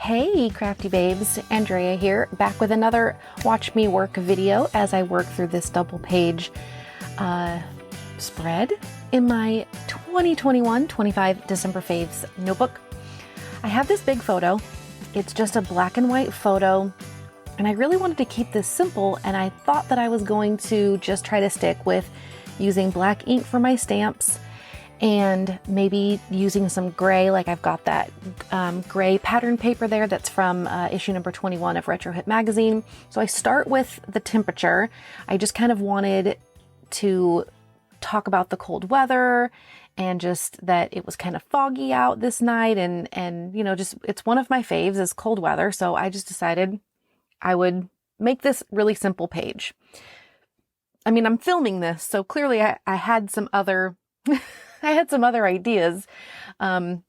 Hey crafty babes, Andrea here, back with another watch me work video as I work through this double page spread in my 2021-25 December Faves notebook. I have this big photo. It's just a black and white photo, and I really wanted to keep this simple, and I thought that I was going to just try to stick with using black ink for my stamps and maybe using some gray, like I've got that gray pattern paper there that's from issue number 21 of Retro Hit magazine. So I start with the temperature. I just kind of wanted to talk about the cold weather and just that it was kind of foggy out this night, and you know, just it's one of my faves is cold weather. So I just decided I would make this really simple page. I mean, I'm filming this, so clearly I had some other I had some other ideas, and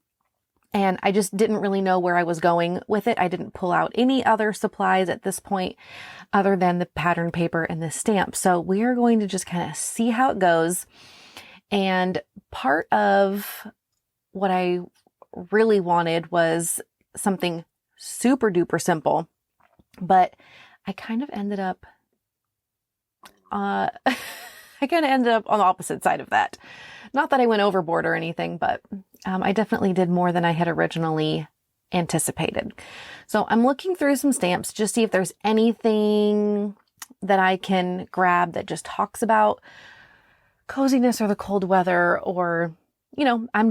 I just didn't really know where I was going with it. I didn't pull out any other supplies at this point other than the pattern paper and the stamp. So we are going to just kind of see how it goes. And part of what I really wanted was something super duper simple, but I kind of ended up on the opposite side of that. Not that I went overboard or anything, but I definitely did more than I had originally anticipated. So I'm looking through some stamps just to see if there's anything that I can grab that just talks about coziness or the cold weather, or, you know, I'm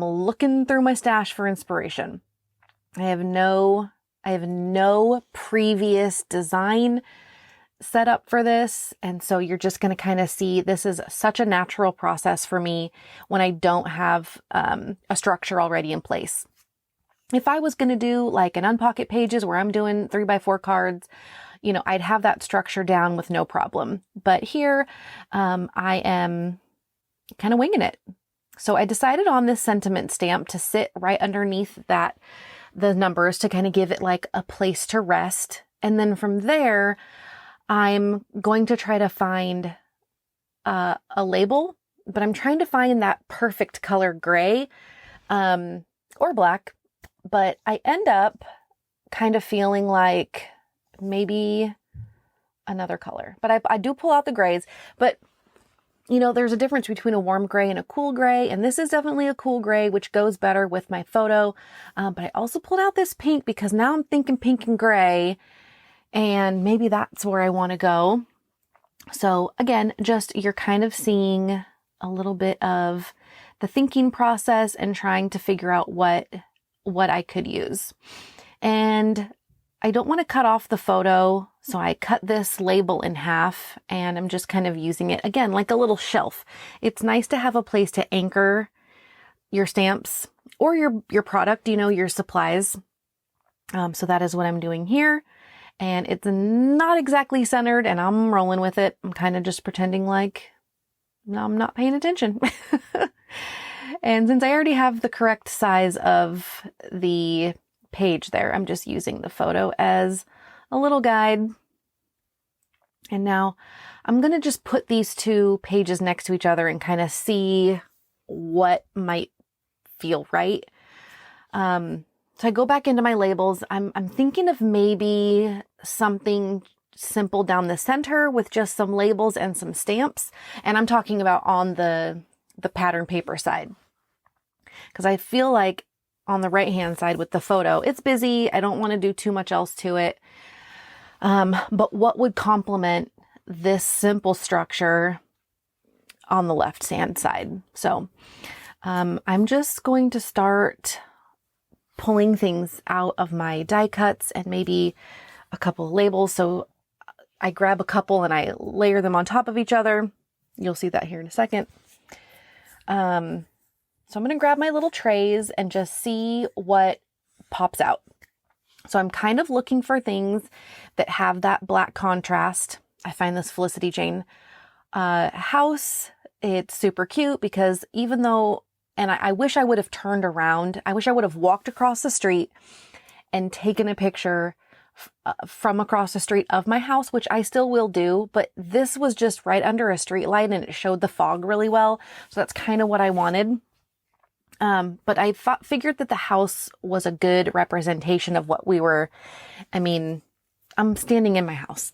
looking through my stash for inspiration. I have no previous design set up for this. And so you're just going to kind of see this is such a natural process for me when I don't have a structure already in place. If I was going to do like an unpocket pages where I'm doing 3x4 cards, you know, I'd have that structure down with no problem. But here, I am kind of winging it. So I decided on this sentiment stamp to sit right underneath the numbers to kind of give it like a place to rest. And then from there, I'm going to try to find a label, but I'm trying to find that perfect color gray or black. But I end up kind of feeling like maybe another color. But I do pull out the grays. But, you know, there's a difference between a warm gray and a cool gray. And this is definitely a cool gray, which goes better with my photo. But I also pulled out this pink because now I'm thinking pink and gray. And maybe that's where I want to go. So again, just you're kind of seeing a little bit of the thinking process and trying to figure out what I could use. And I don't want to cut off the photo, so I cut this label in half, and I'm just kind of using it again like a little shelf. It's nice to have a place to anchor your stamps or your product, you know, your supplies. So that is what I'm doing here. And it's not exactly centered, and I'm rolling with it. I'm kind of just pretending like I'm not paying attention. And since I already have the correct size of the page there, I'm just using the photo as a little guide. And now I'm going to just put these two pages next to each other and kind of see what might feel right. So I go back into my labels. I'm thinking of maybe something simple down the center with just some labels and some stamps. And I'm talking about on the pattern paper side. Because I feel like on the right-hand side with the photo, it's busy. I don't want to do too much else to it. But what would complement this simple structure on the left-hand side? So I'm just going to start pulling things out of my die cuts and maybe a couple of labels. So I grab a couple and I layer them on top of each other. You'll see that here in a second. So I'm going to grab my little trays and just see what pops out. So I'm kind of looking for things that have that black contrast. I find this Felicity Jane house. It's super cute because even though and I wish I would have turned around. I wish I would have walked across the street and taken a picture from across the street of my house, which I still will do. But this was just right under a street light and it showed the fog really well. So that's kind of what I wanted. But I figured that the house was a good representation of what we were. I mean, I'm standing in my house.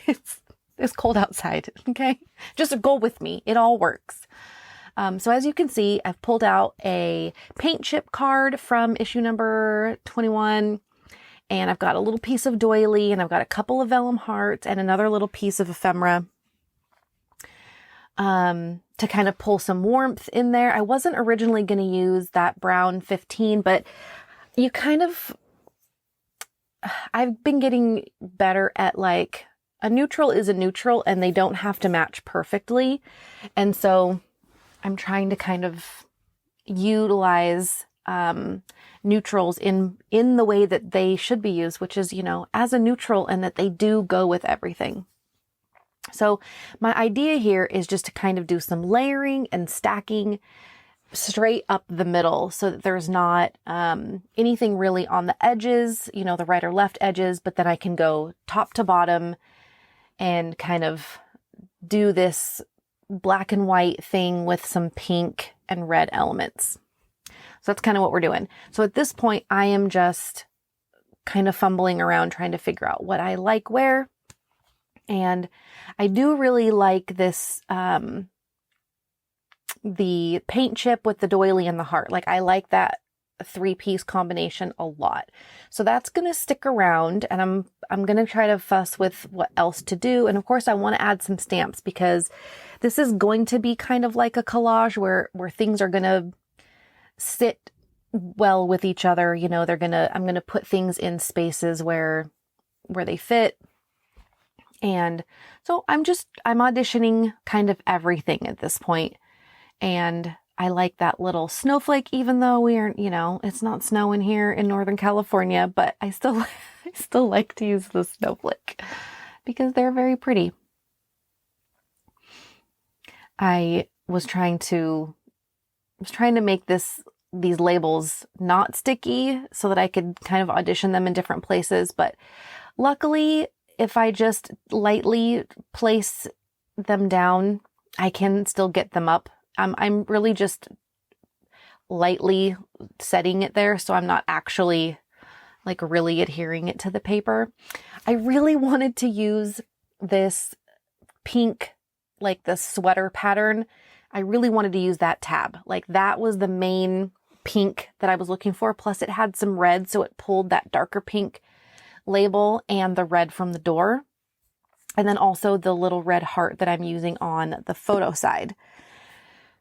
It's cold outside. Okay. Just go with me. It all works. So as you can see, I've pulled out a paint chip card from issue number 21, and I've got a little piece of doily, and I've got a couple of vellum hearts and another little piece of ephemera, to kind of pull some warmth in there. I wasn't originally going to use that brown 15, but I've been getting better at, like, a neutral is a neutral and they don't have to match perfectly. And so I'm trying to kind of utilize neutrals in the way that they should be used, which is, as a neutral, and that they do go with everything. So my idea here is just to kind of do some layering and stacking straight up the middle so that there's not anything really on the edges, the right or left edges, but then I can go top to bottom and kind of do this black and white thing with some pink and red elements. So that's kind of what we're doing. So at this point, I am just kind of fumbling around trying to figure out what I like where. And I do really like this, the paint chip with the doily and the heart. Like, I like that 3-piece combination a lot. So that's going to stick around, and I'm going to try to fuss with what else to do. And of course I want to add some stamps, because this is going to be kind of like a collage where things are going to sit well with each other. I'm going to put things in spaces where they fit. And so I'm auditioning kind of everything at this point. And I like that little snowflake, even though we aren't, it's not snowing here in Northern California, but I still like to use the snowflake because they're very pretty. I was trying to make these labels not sticky so that I could kind of audition them in different places. But luckily, if I just lightly place them down, I can still get them up. I'm really just lightly setting it there, so I'm not actually like really adhering it to the paper. I really wanted to use this pink, like the sweater pattern. I really wanted to use that tab. Like, that was the main pink that I was looking for. Plus it had some red, so it pulled that darker pink label and the red from the door. And then also the little red heart that I'm using on the photo side.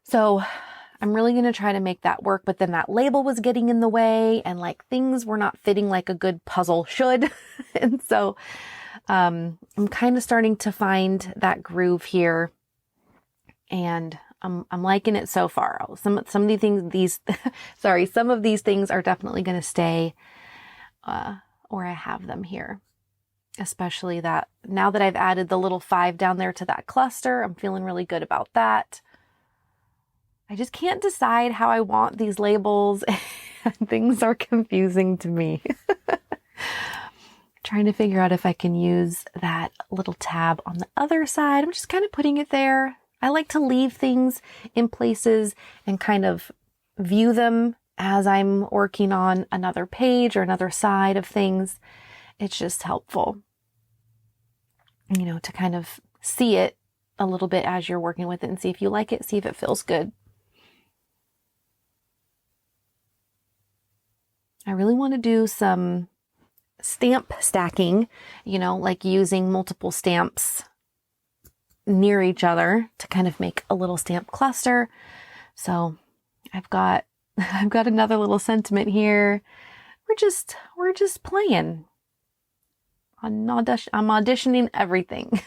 So I'm really going to try to make that work, but then that label was getting in the way, and like things were not fitting like a good puzzle should. And so I'm kind of starting to find that groove here, and I'm liking it so far. Some of these some of these things are definitely going to stay or I have them here. Especially that now that I've added the little 5 down there to that cluster, I'm feeling really good about that. I just can't decide how I want these labels. Things are confusing to me. Trying to figure out if I can use that little tab on the other side. I'm just kind of putting it there. I like to leave things in places and kind of view them as I'm working on another page or another side of things. It's just helpful, to kind of see it a little bit as you're working with it and see if you like it, see if it feels good. I really want to do some stamp stacking, like using multiple stamps near each other to kind of make a little stamp cluster. So I've got another little sentiment here. We're just playing. I'm auditioning everything.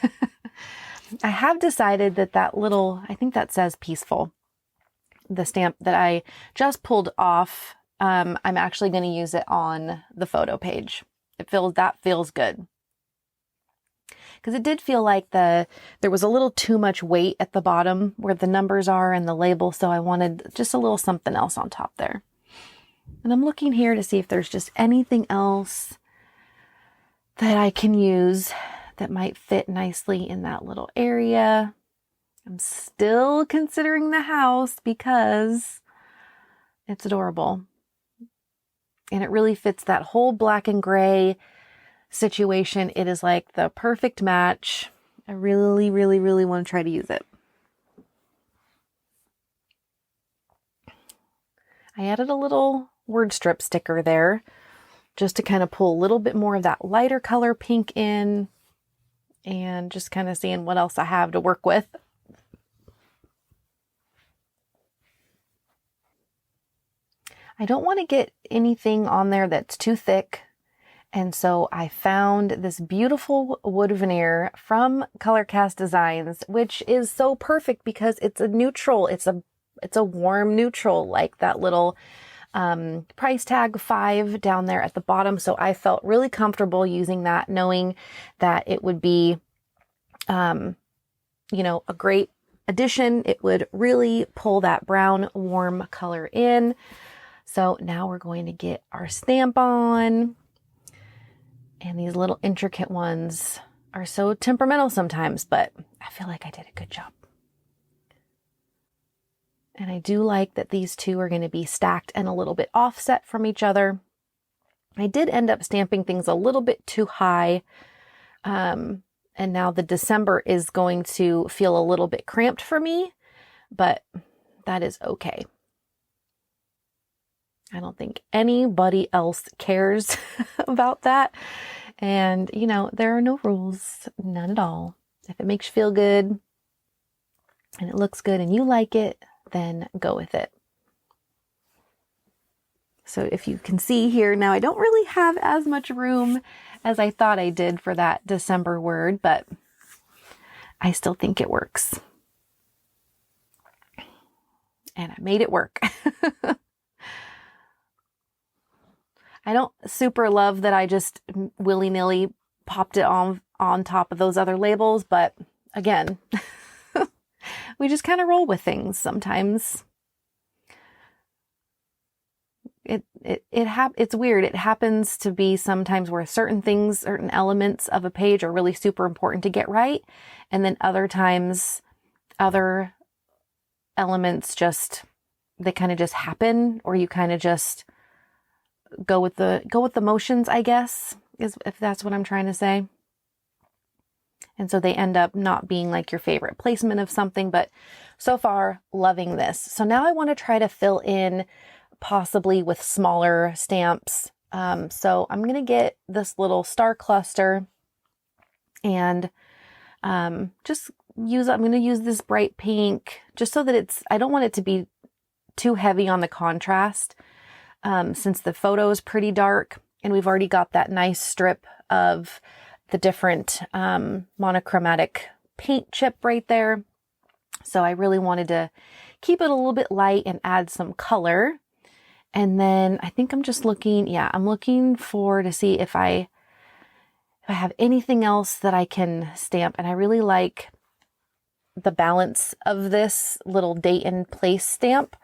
I have decided that little, I think that says peaceful, the stamp that I just pulled off, I'm actually going to use it on the photo page. That feels good. Because it did feel like there was a little too much weight at the bottom where the numbers are and the label, so I wanted just a little something else on top there. And I'm looking here to see if there's just anything else that I can use that might fit nicely in that little area. I'm still considering the house because It's adorable. And it really fits that whole black and gray situation. It is like the perfect match. I really, really, really want to try to use it. I added a little word strip sticker there just to kind of pull a little bit more of that lighter color pink in, and just kind of seeing what else I have to work with. I don't want to get anything on there that's too thick. And so I found this beautiful wood veneer from Colorcast Designs, which is so perfect because it's a neutral. It's a warm neutral, like that little price tag 5 down there at the bottom. So I felt really comfortable using that, knowing that it would be, you know, a great addition. It would really pull that brown warm color in. So now we're going to get our stamp on. And these little intricate ones are so temperamental sometimes, but I feel like I did a good job. And I do like that these two are going to be stacked and a little bit offset from each other. I did end up stamping things a little bit too high. And now the December is going to feel a little bit cramped for me, but that is okay. I don't think anybody else cares about that. And, you know, there are no rules, none at all. If it makes you feel good and it looks good and you like it, then go with it. So if you can see here now, I don't really have as much room as I thought I did for that December word, but I still think it works. And I made it work. I don't super love that I just willy-nilly popped it on top of those other labels, but again, we just kind of roll with things sometimes. It's weird. It happens to be sometimes where certain things, certain elements of a page are really super important to get right, and then other times, other elements they kind of just happen, or you kind of just go with the motions, I guess, if that's what I'm trying to say. And so they end up not being like your favorite placement of something, but so far loving this. So now I want to try to fill in possibly with smaller stamps. So I'm going to get this little star cluster and I'm going to use this bright pink just so that I don't want it to be too heavy on the contrast. Since the photo is pretty dark and we've already got that nice strip of the different monochromatic paint chip right there. So I really wanted to keep it a little bit light and add some color. And then I think I'm just looking, I'm looking to see if I have anything else that I can stamp. And I really like the balance of this little date and place stamp.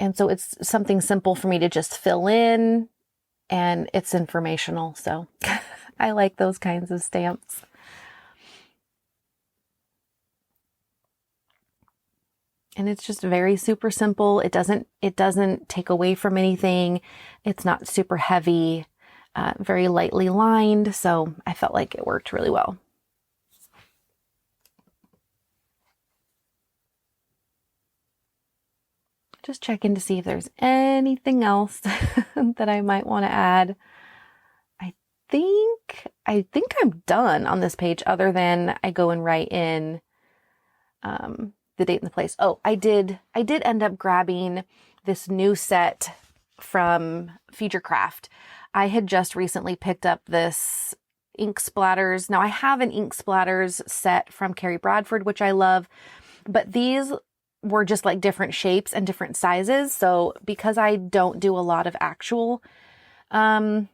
And so it's something simple for me to just fill in, and it's informational. So I like those kinds of stamps. And it's just very super simple. It doesn't take away from anything. It's not super heavy, very lightly lined. So I felt like it worked really well. Just checking to see if there's anything else that I might want to add. I think I'm done on this page, other than I go and write in the date and the place. Oh, I did end up grabbing this new set from Future Craft. I had just recently picked up this ink splatters. Now I have an ink splatters set from Kerri Bradford, which I love, but these were just like different shapes and different sizes. So because I don't do a lot of actual ink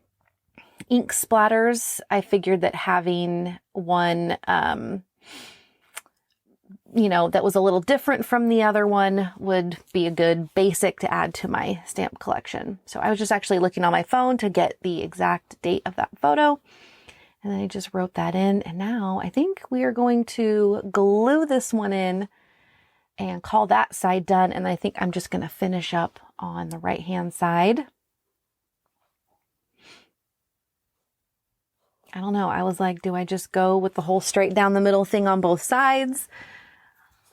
splatters, I figured that having one, that was a little different from the other one would be a good basic to add to my stamp collection. So I was just actually looking on my phone to get the exact date of that photo. And then I just wrote that in. And now I think we are going to glue this one in and call that side done. And I think I'm just going to finish up on the right-hand side. I don't know. I was like, do I just go with the whole straight down the middle thing on both sides?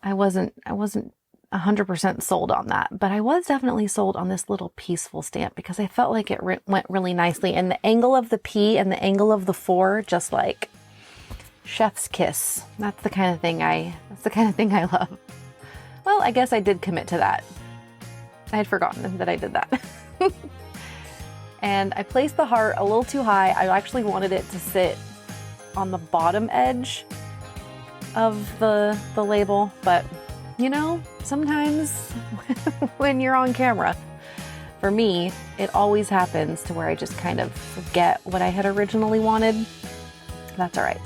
I wasn't 100% sold on that, but I was definitely sold on this little peaceful stamp because I felt like it went really nicely. And the angle of the P and the angle of the 4, just like chef's kiss. That's the kind of thing I love. Well, I guess I did commit to that. I had forgotten that I did that. And I placed the heart a little too high. I actually wanted it to sit on the bottom edge of the label, but you know, sometimes when you're on camera, for me, it always happens to where I just kind of forget what I had originally wanted. That's all right.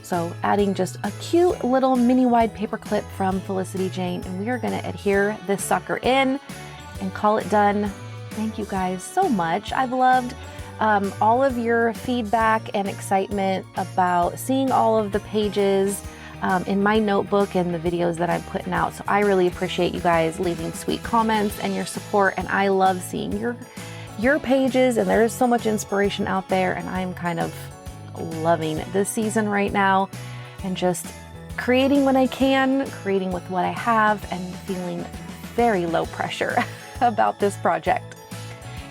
So adding just a cute little mini wide paper clip from Felicity Jane, and we are going to adhere this sucker in and call it done. Thank you guys so much. I've loved all of your feedback and excitement about seeing all of the pages in my notebook and the videos that I'm putting out. So I really appreciate you guys leaving sweet comments and your support. And I love seeing your pages, and there is so much inspiration out there. And I'm kind of loving this season right now and just creating when I can, creating with what I have, and feeling very low pressure about this project.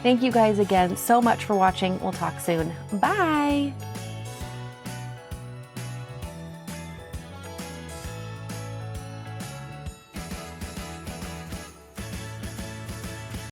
Thank you guys again so much for watching. We'll talk soon. Bye.